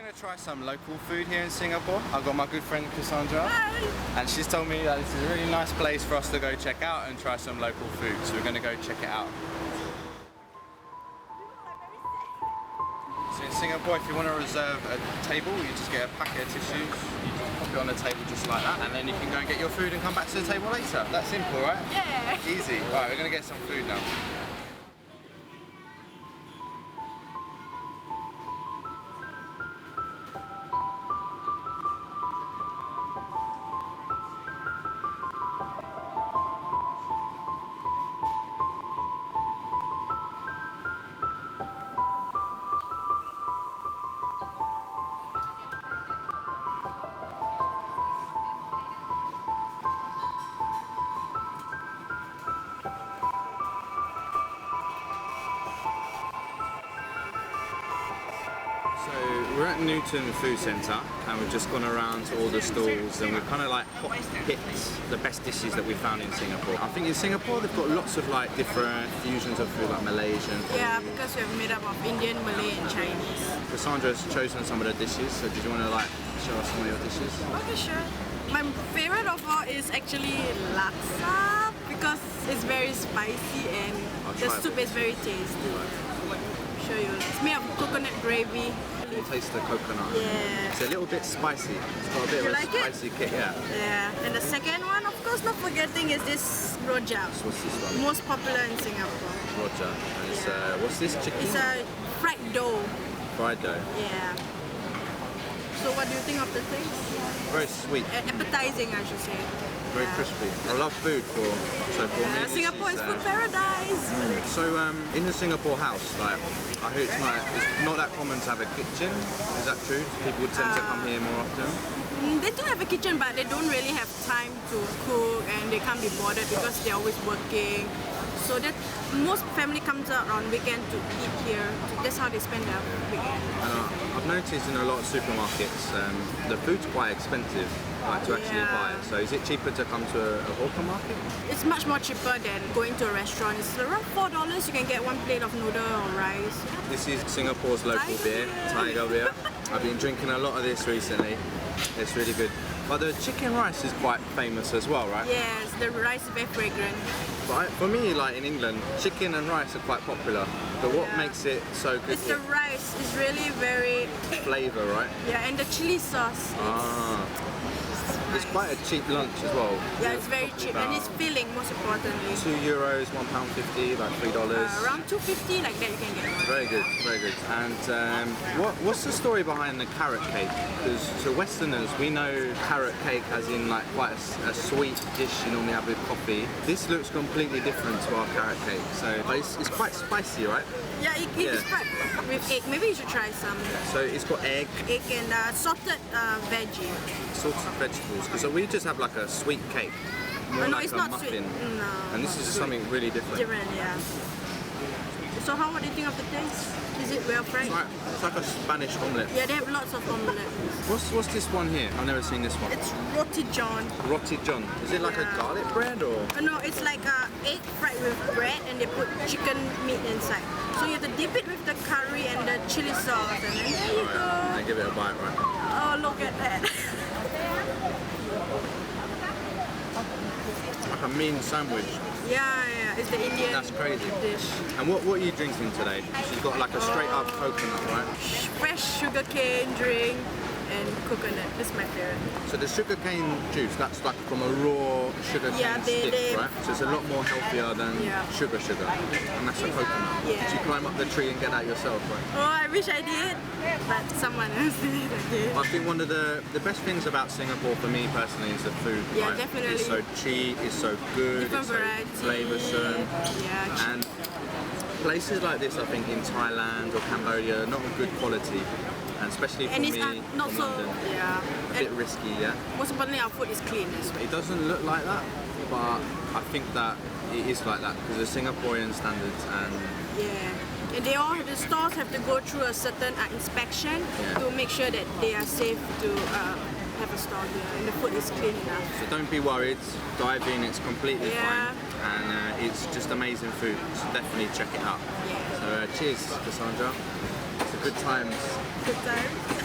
going to try some local food here in Singapore. I've got my good friend Cassandra. Hi. And she's told me that this is a really nice place for us to go check out and try some local food. So we're going to go check it out. So in Singapore, if you want to reserve a table, you just get a packet of tissues. You just pop it on the table just like that. And then you can go and get your food and come back to the table later. That's simple, right? Yeah. Easy. Right, we're going to get some food now. So we're at Newton Food Centre and we've just gone around to all the stalls and we've kind of like picked the best dishes that we found in Singapore. I think in Singapore they've got lots of like different fusions of food, like Malaysian. Yeah, because we're made up of Indian, Malay and Chinese. Cassandra's chosen some of the dishes, so did you want to like show us some of your dishes? Okay, sure. My favorite of all is actually laksa because it's very spicy and the soup is very tasty. Show you. It's made of coconut gravy. You taste the coconut. Yeah. It's a little bit spicy. It's got a bit of a spicy kick, yeah. Yeah. And the second one, of course, not forgetting, is this rojak. So what's this one? Most popular in Singapore. Rojak. And it's, what's this chicken? It's a fried dough. Fried dough. Yeah. So what do you think of the taste? Very sweet. Appetizing, I should say. Very crispy. I love food for me. Singapore is food paradise. So in the Singapore house, like I heard it's not that common to have a kitchen. Is that true? People would tend to come here more often. They do have a kitchen, but they don't really have time to cook, and they can't be bothered because they're always working. So that most family comes out on weekend to eat here. That's how they spend their weekend. I've noticed in a lot of supermarkets, the food's quite expensive. To actually buy. So is it cheaper to come to a hawker market? It's much more cheaper than going to a restaurant. It's around $4. You can get one plate of noodle or rice. This is Singapore's local beer, Tiger beer. I've been drinking a lot of this recently. It's really good. But the chicken rice is quite famous as well, right? Yes, the rice is very fragrant. But for me, like in England, chicken and rice are quite popular. But what makes it so good? It's the rice. It's really very flavour, right? Yeah, and the chili sauce. It's quite a cheap lunch as well. Yeah, it's very cheap and it's filling, most importantly. €2, £1.50, like $3. Around $2.50, like that you can get one. Very good, very good. And what's the story behind the carrot cake? Because to Westerners, we know carrot cake as in like quite a sweet dish you normally have with coffee. This looks completely different to our carrot cake. So but it's quite spicy, right? Yeah, it's quite with egg. Maybe you should try some. So it's got egg. Egg and salted veggie. Salted vegetables. So we just have like a sweet cake. More no, like it's a not muffin. sweet. No. And this is something really different. Different, yeah. So what do you think of the taste? Is it well fried? It's like a Spanish omelette. Yeah, they have lots of omelettes. What's this one here? I've never seen this one. It's roti john. Roti john. Is it like a garlic bread or? No, it's like egg fried with bread and they put chicken meat inside. So you have to dip it with the curry and the chili sauce and then there you go. I give it a bite, right? Oh, look at that. Like a mean sandwich. Yeah, it's the Indian That's crazy. dish. And what are you drinking today? She's got like a straight up coconut, right? Fresh sugarcane drink and coconut. That's my favorite. So the sugarcane juice, that's like from a raw sugarcane stick, right? So it's a lot more healthier than sugar. And that's a coconut. Yeah. So you climb up the tree and get that yourself, right? Oh, I wish I did, but someone else did. I think one of the best things about Singapore for me personally is the food. Yeah, right? definitely. It's so cheap, it's so good, Different it's so variety. flavoursome. Yeah. And places like this, I think in Thailand or Cambodia, are not of good quality. And especially for me, not from so, London, yeah. a bit risky, yeah. Most importantly, our food is clean as well. It doesn't look like that, but I think that it is like that because of Singaporean standards and and the stores have to go through a certain inspection to make sure that they are safe to have a store here and the food is clean enough. So don't be worried, dive in, it's completely fine and it's just amazing food, so definitely check it out. So cheers, Cassandra. It's a good times. Good times.